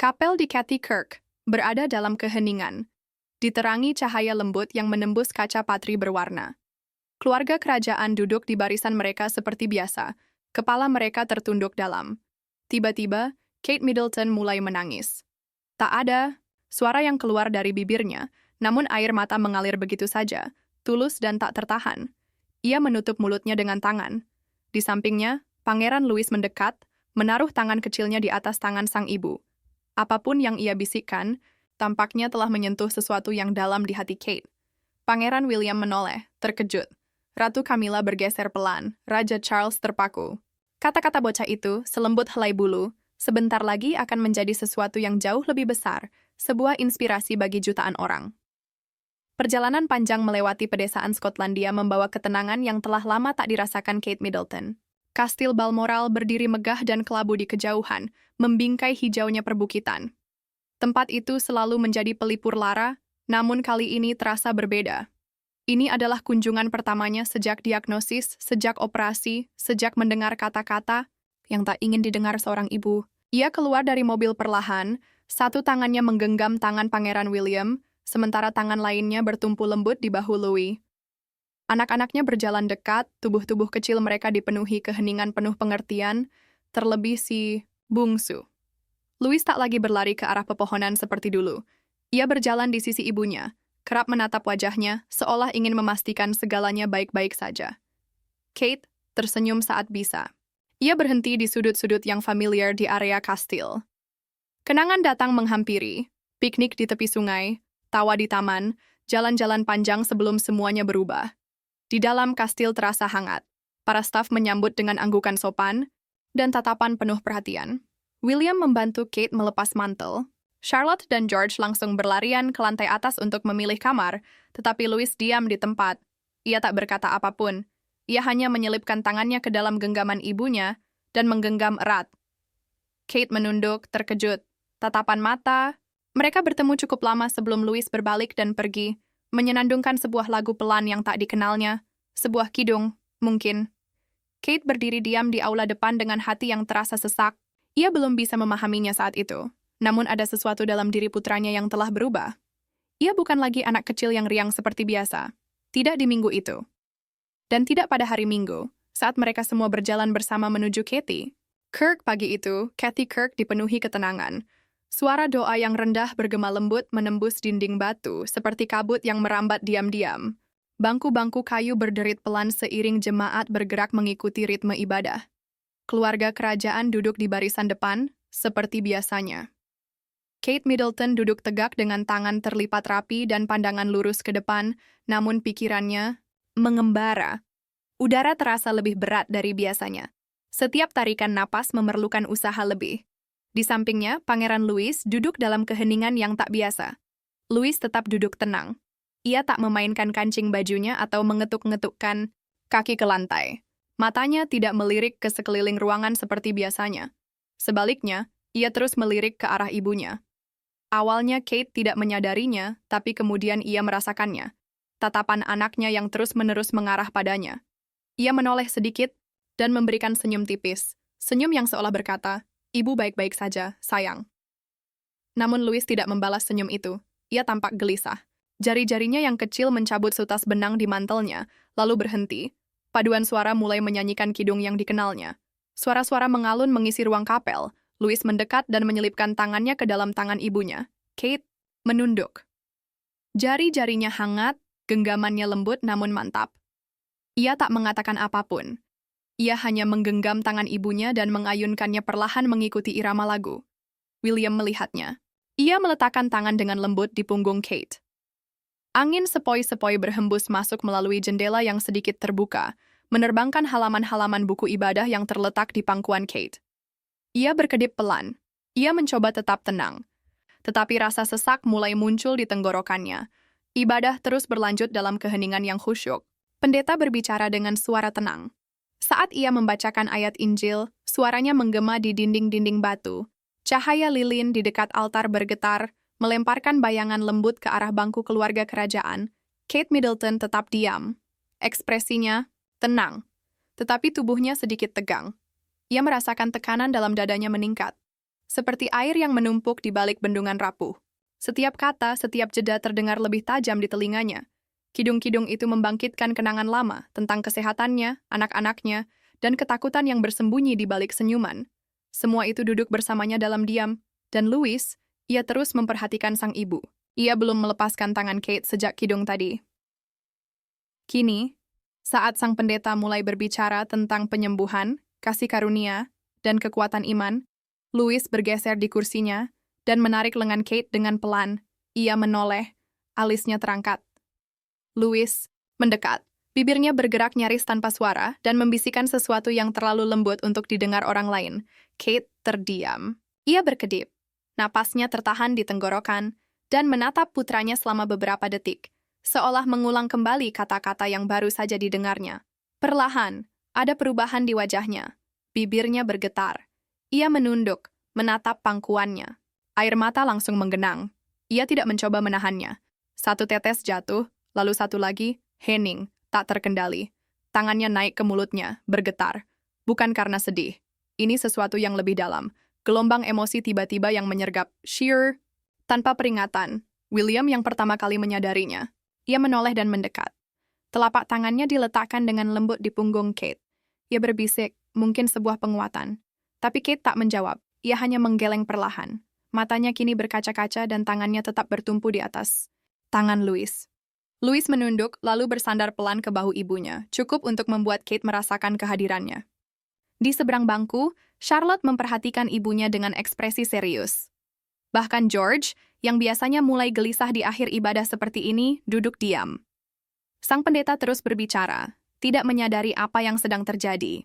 Kapel di Cathy Kirk berada dalam keheningan, diterangi cahaya lembut yang menembus kaca patri berwarna. Keluarga kerajaan duduk di barisan mereka seperti biasa, kepala mereka tertunduk dalam. Tiba-tiba, Kate Middleton mulai menangis. Tak ada suara yang keluar dari bibirnya, namun air mata mengalir begitu saja, tulus dan tak tertahan. Ia menutup mulutnya dengan tangan. Di sampingnya, Pangeran Louis mendekat, menaruh tangan kecilnya di atas tangan sang ibu. Apapun yang ia bisikkan, tampaknya telah menyentuh sesuatu yang dalam di hati Kate. Pangeran William menoleh, terkejut. Ratu Camilla bergeser pelan, Raja Charles terpaku. Kata-kata bocah itu, selembut helai bulu, sebentar lagi akan menjadi sesuatu yang jauh lebih besar, sebuah inspirasi bagi jutaan orang. Perjalanan panjang melewati pedesaan Skotlandia membawa ketenangan yang telah lama tak dirasakan Kate Middleton. Kastil Balmoral berdiri megah dan kelabu di kejauhan, membingkai hijaunya perbukitan. Tempat itu selalu menjadi pelipur lara, namun kali ini terasa berbeda. Ini adalah kunjungan pertamanya sejak diagnosis, sejak operasi, sejak mendengar kata-kata yang tak ingin didengar seorang ibu. Ia keluar dari mobil perlahan, satu tangannya menggenggam tangan Pangeran William, sementara tangan lainnya bertumpu lembut di bahu Louis. Anak-anaknya berjalan dekat, tubuh-tubuh kecil mereka dipenuhi keheningan penuh pengertian, terlebih si bungsu. Louis tak lagi berlari ke arah pepohonan seperti dulu. Ia berjalan di sisi ibunya, kerap menatap wajahnya, seolah ingin memastikan segalanya baik-baik saja. Kate tersenyum saat bisa. Ia berhenti di sudut-sudut yang familiar di area kastil. Kenangan datang menghampiri, piknik di tepi sungai, tawa di taman, jalan-jalan panjang sebelum semuanya berubah. Di dalam kastil terasa hangat. Para staf menyambut dengan anggukan sopan dan tatapan penuh perhatian. William membantu Kate melepas mantel. Charlotte dan George langsung berlarian ke lantai atas untuk memilih kamar, tetapi Louis diam di tempat. Ia tak berkata apapun. Ia hanya menyelipkan tangannya ke dalam genggaman ibunya dan menggenggam erat. Kate menunduk, terkejut. Tatapan mata. Mereka bertemu cukup lama sebelum Louis berbalik dan pergi, menyenandungkan sebuah lagu pelan yang tak dikenalnya, sebuah kidung, mungkin. Kate berdiri diam di aula depan dengan hati yang terasa sesak. Ia belum bisa memahaminya saat itu, namun ada sesuatu dalam diri putranya yang telah berubah. Ia bukan lagi anak kecil yang riang seperti biasa, tidak di minggu itu. Dan tidak pada hari Minggu, saat mereka semua berjalan bersama menuju Cathy Kirk pagi itu, Cathy Kirk dipenuhi ketenangan. Suara doa yang rendah bergema lembut menembus dinding batu seperti kabut yang merambat diam-diam. Bangku-bangku kayu berderit pelan seiring jemaat bergerak mengikuti ritme ibadah. Keluarga kerajaan duduk di barisan depan, seperti biasanya. Kate Middleton duduk tegak dengan tangan terlipat rapi dan pandangan lurus ke depan, namun pikirannya mengembara. Udara terasa lebih berat dari biasanya. Setiap tarikan napas memerlukan usaha lebih. Di sampingnya, Pangeran Louis duduk dalam keheningan yang tak biasa. Louis tetap duduk tenang. Ia tak memainkan kancing bajunya atau mengetuk-ngetukkan kaki ke lantai. Matanya tidak melirik ke sekeliling ruangan seperti biasanya. Sebaliknya, ia terus melirik ke arah ibunya. Awalnya Kate tidak menyadarinya, tapi kemudian ia merasakannya. Tatapan anaknya yang terus-menerus mengarah padanya. Ia menoleh sedikit dan memberikan senyum tipis. Senyum yang seolah berkata, "Ibu baik-baik saja, sayang." Namun Louis tidak membalas senyum itu. Ia tampak gelisah. Jari-jarinya yang kecil mencabut sutas benang di mantelnya, lalu berhenti. Paduan suara mulai menyanyikan kidung yang dikenalnya. Suara-suara mengalun mengisi ruang kapel. Louis mendekat dan menyelipkan tangannya ke dalam tangan ibunya. Kate menunduk. Jari-jarinya hangat, genggamannya lembut namun mantap. Ia tak mengatakan apapun. Ia hanya menggenggam tangan ibunya dan mengayunkannya perlahan mengikuti irama lagu. William melihatnya. Ia meletakkan tangan dengan lembut di punggung Kate. Angin sepoi-sepoi berhembus masuk melalui jendela yang sedikit terbuka, menerbangkan halaman-halaman buku ibadah yang terletak di pangkuan Kate. Ia berkedip pelan. Ia mencoba tetap tenang. Tetapi rasa sesak mulai muncul di tenggorokannya. Ibadah terus berlanjut dalam keheningan yang khusyuk. Pendeta berbicara dengan suara tenang. Saat ia membacakan ayat Injil, suaranya menggema di dinding-dinding batu. Cahaya lilin di dekat altar bergetar, melemparkan bayangan lembut ke arah bangku keluarga kerajaan. Kate Middleton tetap diam. Ekspresinya tenang, tetapi tubuhnya sedikit tegang. Ia merasakan tekanan dalam dadanya meningkat. seperti air yang menumpuk di balik bendungan rapuh. Setiap kata, setiap jeda terdengar lebih tajam di telinganya. Kidung-kidung itu membangkitkan kenangan lama tentang kesehatannya, anak-anaknya, dan ketakutan yang bersembunyi di balik senyuman. Semua itu duduk bersamanya dalam diam, dan Louis, ia terus memperhatikan sang ibu. Ia belum melepaskan tangan Kate sejak kidung tadi. Kini, saat sang pendeta mulai berbicara tentang penyembuhan, kasih karunia, dan kekuatan iman, Louis bergeser di kursinya dan menarik lengan Kate dengan pelan. Ia menoleh, alisnya terangkat. Louis mendekat. Bibirnya bergerak nyaris tanpa suara dan membisikkan sesuatu yang terlalu lembut untuk didengar orang lain. Kate terdiam. Ia berkedip. Napasnya tertahan di tenggorokan dan menatap putranya selama beberapa detik, seolah mengulang kembali kata-kata yang baru saja didengarnya. Perlahan, ada perubahan di wajahnya. Bibirnya bergetar. Ia menunduk, menatap pangkuannya. Air mata langsung menggenang. Ia tidak mencoba menahannya. Satu tetes jatuh, lalu satu lagi, hening, tak terkendali. Tangannya naik ke mulutnya, bergetar. Bukan karena sedih. Ini sesuatu yang lebih dalam. Gelombang emosi tiba-tiba yang menyergap. Sheer. Tanpa peringatan, William yang pertama kali menyadarinya. Ia menoleh dan mendekat. Telapak tangannya diletakkan dengan lembut di punggung Kate. Ia berbisik, mungkin sebuah penguatan. Tapi Kate tak menjawab. Ia hanya menggeleng perlahan. Matanya kini berkaca-kaca dan tangannya tetap bertumpu di atas tangan Louis. Louis menunduk lalu bersandar pelan ke bahu ibunya, cukup untuk membuat Kate merasakan kehadirannya. Di seberang bangku, Charlotte memperhatikan ibunya dengan ekspresi serius. Bahkan George, yang biasanya mulai gelisah di akhir ibadah seperti ini, duduk diam. Sang pendeta terus berbicara, tidak menyadari apa yang sedang terjadi.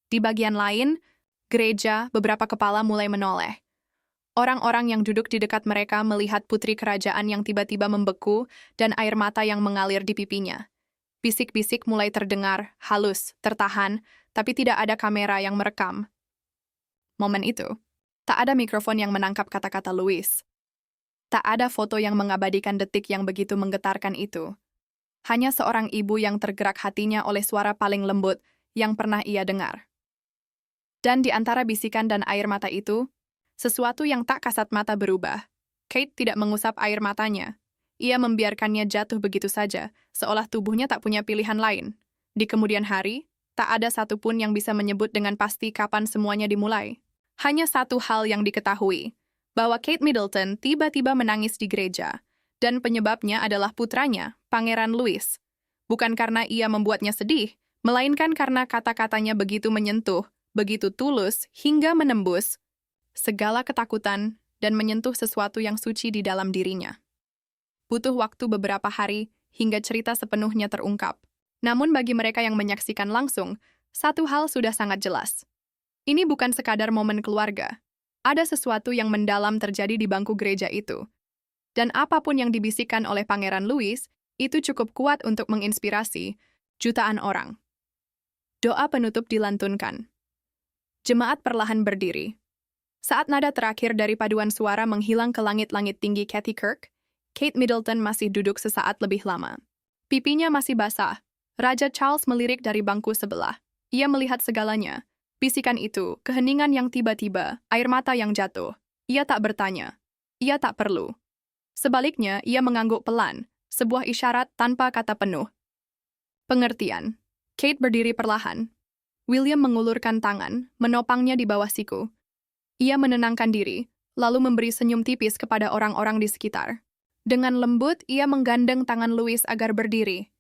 Di bagian lain, gereja, beberapa kepala mulai menoleh. Orang-orang yang duduk di dekat mereka melihat putri kerajaan yang tiba-tiba membeku dan air mata yang mengalir di pipinya. Bisik-bisik mulai terdengar, halus, tertahan, tapi tidak ada kamera yang merekam. Momen itu, tak ada mikrofon yang menangkap kata-kata Louis. Tak ada foto yang mengabadikan detik yang begitu menggetarkan itu. Hanya seorang ibu yang tergerak hatinya oleh suara paling lembut yang pernah ia dengar. Dan di antara bisikan dan air mata itu, sesuatu yang tak kasat mata berubah. Kate tidak mengusap air matanya. Ia membiarkannya jatuh begitu saja, seolah tubuhnya tak punya pilihan lain. Di kemudian hari, tak ada satupun yang bisa menyebut dengan pasti kapan semuanya dimulai. Hanya satu hal yang diketahui, bahwa Kate Middleton tiba-tiba menangis di gereja, dan penyebabnya adalah putranya, Pangeran Louis. Bukan karena ia membuatnya sedih, melainkan karena kata-katanya begitu menyentuh, begitu tulus, hingga menembus segala ketakutan dan menyentuh sesuatu yang suci di dalam dirinya. Butuh waktu beberapa hari hingga cerita sepenuhnya terungkap. Namun bagi mereka yang menyaksikan langsung, satu hal sudah sangat jelas. Ini bukan sekadar momen keluarga. Ada sesuatu yang mendalam terjadi di bangku gereja itu. Dan apapun yang dibisikkan oleh Pangeran Louis, itu cukup kuat untuk menginspirasi jutaan orang. Doa penutup dilantunkan. Jemaat perlahan berdiri. Saat nada terakhir dari paduan suara menghilang ke langit-langit tinggi Kathy Kirk, Kate Middleton masih duduk sesaat lebih lama. Pipinya masih basah. Raja Charles melirik dari bangku sebelah. Ia melihat segalanya. Bisikan itu, keheningan yang tiba-tiba, air mata yang jatuh. Ia tak bertanya. Ia tak perlu. Sebaliknya, ia mengangguk pelan, sebuah isyarat tanpa kata penuh. Pengertian. Kate berdiri perlahan. William mengulurkan tangan, menopangnya di bawah siku. Ia menenangkan diri, lalu memberi senyum tipis kepada orang-orang di sekitar. Dengan lembut, ia menggandeng tangan Louis agar berdiri.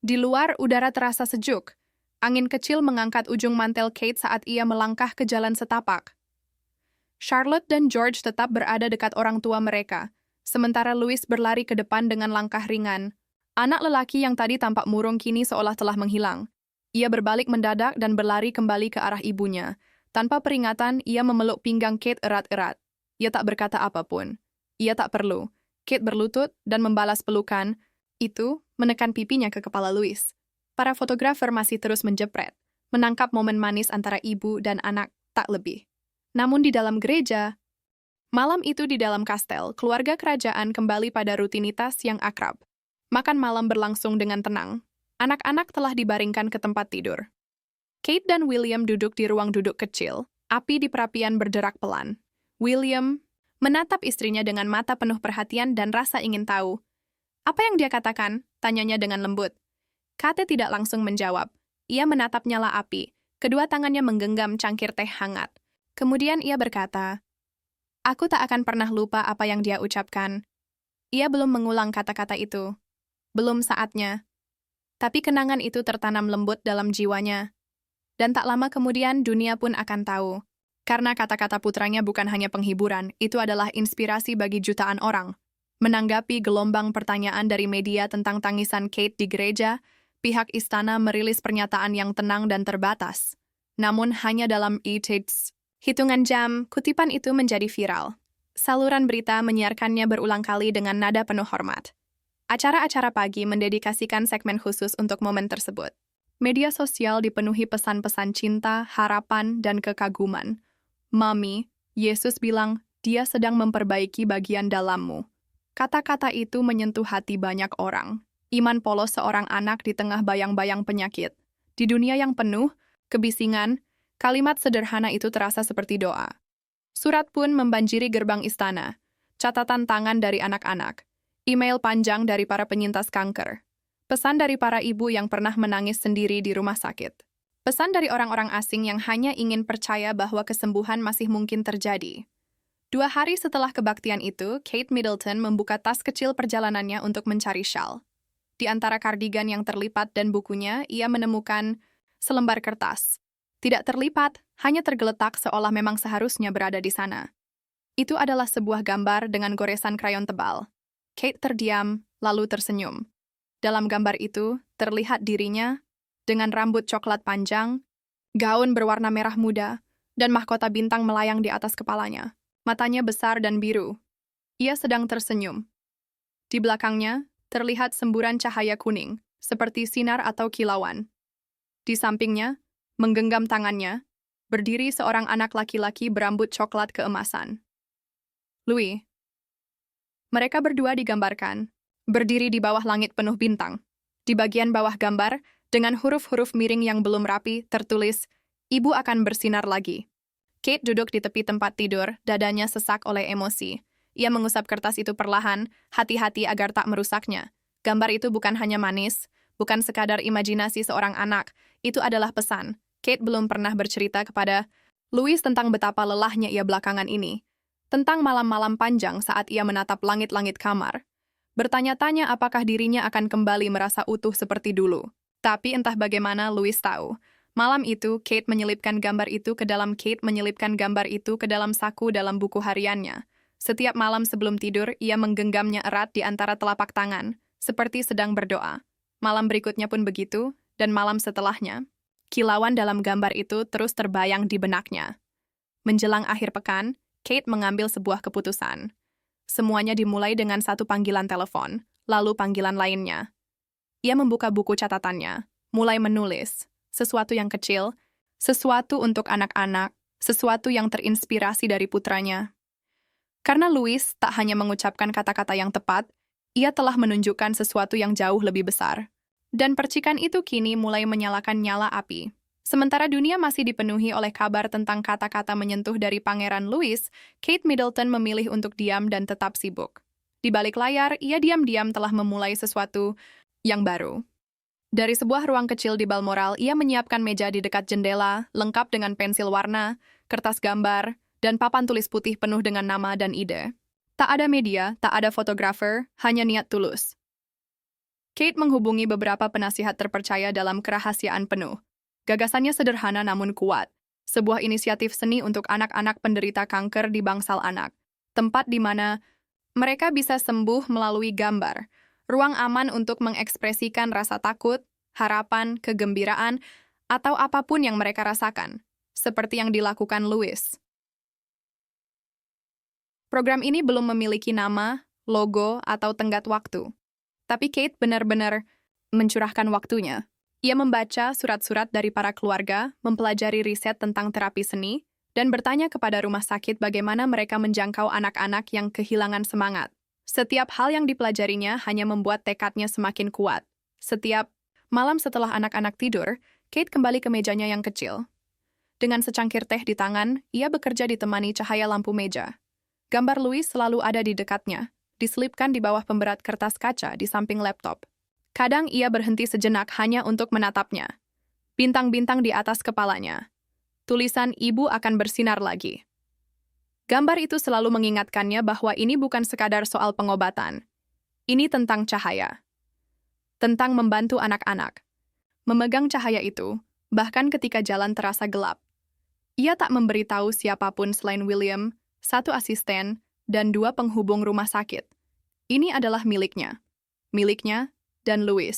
Di luar, udara terasa sejuk. Angin kecil mengangkat ujung mantel Kate saat ia melangkah ke jalan setapak. Charlotte dan George tetap berada dekat orang tua mereka, sementara Louis berlari ke depan dengan langkah ringan. Anak lelaki yang tadi tampak murung kini seolah telah menghilang. Ia berbalik mendadak dan berlari kembali ke arah ibunya. Tanpa peringatan, ia memeluk pinggang Kate erat-erat. Ia tak berkata apapun. Ia tak perlu. Kate berlutut dan membalas pelukan. Itu menekan pipinya ke kepala Louis. Para fotografer masih terus menjepret, menangkap momen manis antara ibu dan anak, tak lebih. Namun di dalam gereja, malam itu di dalam kastel, keluarga kerajaan kembali pada rutinitas yang akrab. Makan malam berlangsung dengan tenang. Anak-anak telah dibaringkan ke tempat tidur. Kate dan William duduk di ruang duduk kecil, api di perapian berderak pelan. William menatap istrinya dengan mata penuh perhatian dan rasa ingin tahu. Apa yang dia katakan? Tanyanya dengan lembut. Kate tidak langsung menjawab. Ia menatap nyala api. Kedua tangannya menggenggam cangkir teh hangat. Kemudian ia berkata, "Aku tak akan pernah lupa apa yang dia ucapkan." Ia belum mengulang kata-kata itu. Belum saatnya. Tapi kenangan itu tertanam lembut dalam jiwanya. Dan tak lama kemudian dunia pun akan tahu. Karena kata-kata putranya bukan hanya penghiburan, itu adalah inspirasi bagi jutaan orang. Menanggapi gelombang pertanyaan dari media tentang tangisan Kate di gereja, pihak istana merilis pernyataan yang tenang dan terbatas. Namun hanya dalam hitungan jam, kutipan itu menjadi viral. Saluran berita menyiarkannya berulang kali dengan nada penuh hormat. Acara-acara pagi mendedikasikan segmen khusus untuk momen tersebut. Media sosial dipenuhi pesan-pesan cinta, harapan, dan kekaguman. "Mami, Yesus bilang, dia sedang memperbaiki bagian dalammu." Kata-kata itu menyentuh hati banyak orang. Iman polos seorang anak di tengah bayang-bayang penyakit. Di dunia yang penuh kebisingan, kalimat sederhana itu terasa seperti doa. Surat pun membanjiri gerbang istana. Catatan tangan dari anak-anak. Email panjang dari para penyintas kanker. Pesan dari para ibu yang pernah menangis sendiri di rumah sakit. Pesan dari orang-orang asing yang hanya ingin percaya bahwa kesembuhan masih mungkin terjadi. 2 hari setelah kebaktian itu, Kate Middleton membuka tas kecil perjalanannya untuk mencari syal. Di antara kardigan yang terlipat dan bukunya, ia menemukan selembar kertas. Tidak terlipat, hanya tergeletak seolah memang seharusnya berada di sana. Itu adalah sebuah gambar dengan goresan krayon tebal. Kate terdiam, lalu tersenyum. Dalam gambar itu, terlihat dirinya dengan rambut coklat panjang, gaun berwarna merah muda, dan mahkota bintang melayang di atas kepalanya. Matanya besar dan biru. Ia sedang tersenyum. Di belakangnya, terlihat semburan cahaya kuning, seperti sinar atau kilauan. Di sampingnya, menggenggam tangannya, berdiri seorang anak laki-laki berambut coklat keemasan. Louis. Mereka berdua digambarkan, berdiri di bawah langit penuh bintang. Di bagian bawah gambar, dengan huruf-huruf miring yang belum rapi, tertulis, "Ibu akan bersinar lagi." Kate duduk di tepi tempat tidur, dadanya sesak oleh emosi. Ia mengusap kertas itu perlahan, hati-hati agar tak merusaknya. Gambar itu bukan hanya manis, bukan sekadar imajinasi seorang anak, itu adalah pesan. Kate belum pernah bercerita kepada Louis tentang betapa lelahnya ia belakangan ini. Tentang malam-malam panjang saat ia menatap langit-langit kamar. Bertanya-tanya apakah dirinya akan kembali merasa utuh seperti dulu. Tapi entah bagaimana Louis tahu. Malam itu, Kate menyelipkan gambar itu ke dalam saku dalam buku hariannya. Setiap malam sebelum tidur, ia menggenggamnya erat di antara telapak tangan, seperti sedang berdoa. Malam berikutnya pun begitu, dan malam setelahnya. Kilauan dalam gambar itu terus terbayang di benaknya. Menjelang akhir pekan, Kate mengambil sebuah keputusan. Semuanya dimulai dengan satu panggilan telepon, lalu panggilan lainnya. Ia membuka buku catatannya, mulai menulis. Sesuatu yang kecil, sesuatu untuk anak-anak, sesuatu yang terinspirasi dari putranya. Karena Louis tak hanya mengucapkan kata-kata yang tepat, ia telah menunjukkan sesuatu yang jauh lebih besar. Dan percikan itu kini mulai menyalakan nyala api. Sementara dunia masih dipenuhi oleh kabar tentang kata-kata menyentuh dari Pangeran Louis, Kate Middleton memilih untuk diam dan tetap sibuk. Di balik layar, ia diam-diam telah memulai sesuatu yang baru. Dari sebuah ruang kecil di Balmoral, ia menyiapkan meja di dekat jendela, lengkap dengan pensil warna, kertas gambar, dan papan tulis putih penuh dengan nama dan ide. Tak ada media, tak ada fotografer, hanya niat tulus. Kate menghubungi beberapa penasihat terpercaya dalam kerahasiaan penuh. Gagasannya sederhana namun kuat. Sebuah inisiatif seni untuk anak-anak penderita kanker di bangsal anak. Tempat di mana mereka bisa sembuh melalui gambar. Ruang aman untuk mengekspresikan rasa takut, harapan, kegembiraan, atau apapun yang mereka rasakan, seperti yang dilakukan Louis. Program ini belum memiliki nama, logo, atau tenggat waktu. Tapi Kate benar-benar mencurahkan waktunya. Ia membaca surat-surat dari para keluarga, mempelajari riset tentang terapi seni, dan bertanya kepada rumah sakit bagaimana mereka menjangkau anak-anak yang kehilangan semangat. Setiap hal yang dipelajarinya hanya membuat tekadnya semakin kuat. Setiap malam setelah anak-anak tidur, Kate kembali ke mejanya yang kecil. Dengan secangkir teh di tangan, ia bekerja ditemani cahaya lampu meja. Gambar Louis selalu ada di dekatnya, diselipkan di bawah pemberat kertas kaca di samping laptop. Kadang ia berhenti sejenak hanya untuk menatapnya. Bintang-bintang di atas kepalanya. Tulisan ibu akan bersinar lagi. Gambar itu selalu mengingatkannya bahwa ini bukan sekadar soal pengobatan. Ini tentang cahaya. Tentang membantu anak-anak. Memegang cahaya itu, bahkan ketika jalan terasa gelap. Ia tak memberitahu siapapun selain William, 1 asisten, dan 2 penghubung rumah sakit. Ini adalah miliknya. Miliknya dan Louis.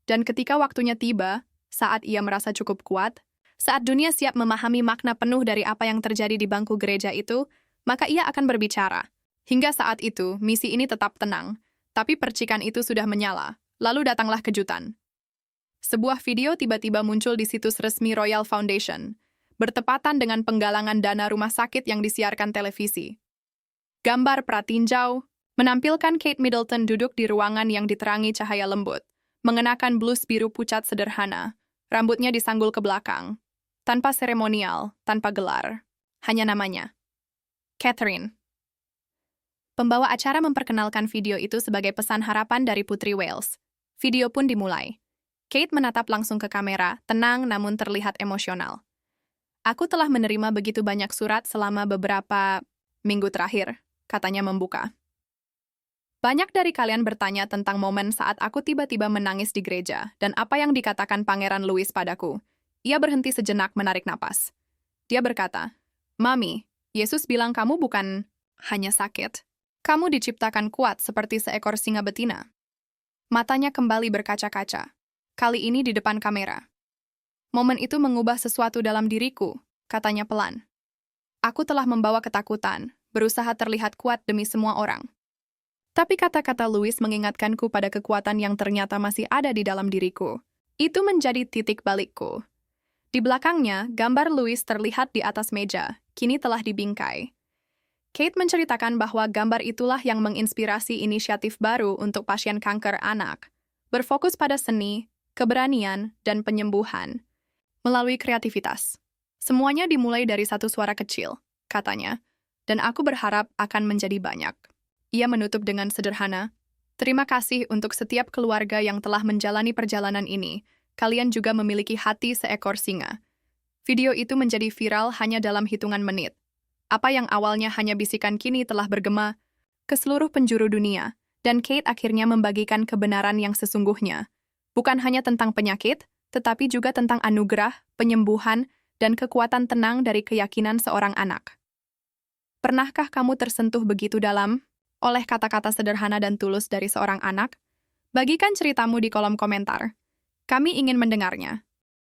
Dan ketika waktunya tiba, saat ia merasa cukup kuat, saat dunia siap memahami makna penuh dari apa yang terjadi di bangku gereja itu, maka ia akan berbicara. Hingga saat itu, misi ini tetap tenang, tapi percikan itu sudah menyala. Lalu datanglah kejutan. Sebuah video tiba-tiba muncul di situs resmi Royal Foundation, bertepatan dengan penggalangan dana rumah sakit yang disiarkan televisi. Gambar pratinjau menampilkan Kate Middleton duduk di ruangan yang diterangi cahaya lembut, mengenakan blus biru pucat sederhana, rambutnya disanggul ke belakang, tanpa seremonial, tanpa gelar, hanya namanya. Catherine. Pembawa acara memperkenalkan video itu sebagai pesan harapan dari Putri Wales. Video pun dimulai. Kate menatap langsung ke kamera, tenang namun terlihat emosional. Aku telah menerima begitu banyak surat selama beberapa minggu terakhir, katanya membuka. Banyak dari kalian bertanya tentang momen saat aku tiba-tiba menangis di gereja dan apa yang dikatakan Pangeran Louis padaku. Ia berhenti sejenak menarik napas. Dia berkata, "Mami, Yesus bilang kamu bukan hanya sakit. Kamu diciptakan kuat seperti seekor singa betina." Matanya kembali berkaca-kaca, kali ini di depan kamera. Momen itu mengubah sesuatu dalam diriku, katanya pelan. Aku telah membawa ketakutan, berusaha terlihat kuat demi semua orang. Tapi kata-kata Louis mengingatkanku pada kekuatan yang ternyata masih ada di dalam diriku. Itu menjadi titik balikku. Di belakangnya, gambar Louis terlihat di atas meja, kini telah dibingkai. Kate menceritakan bahwa gambar itulah yang menginspirasi inisiatif baru untuk pasien kanker anak, berfokus pada seni, keberanian, dan penyembuhan. Melalui kreativitas. Semuanya dimulai dari satu suara kecil, katanya, dan aku berharap akan menjadi banyak. Ia menutup dengan sederhana, "Terima kasih untuk setiap keluarga yang telah menjalani perjalanan ini. Kalian juga memiliki hati seekor singa." Video itu menjadi viral hanya dalam hitungan menit. Apa yang awalnya hanya bisikan kini telah bergema ke seluruh penjuru dunia, dan Kate akhirnya membagikan kebenaran yang sesungguhnya. Bukan hanya tentang penyakit, tetapi juga tentang anugerah, penyembuhan, dan kekuatan tenang dari keyakinan seorang anak. Pernahkah kamu tersentuh begitu dalam oleh kata-kata sederhana dan tulus dari seorang anak? Bagikan ceritamu di kolom komentar. Kami ingin mendengarnya.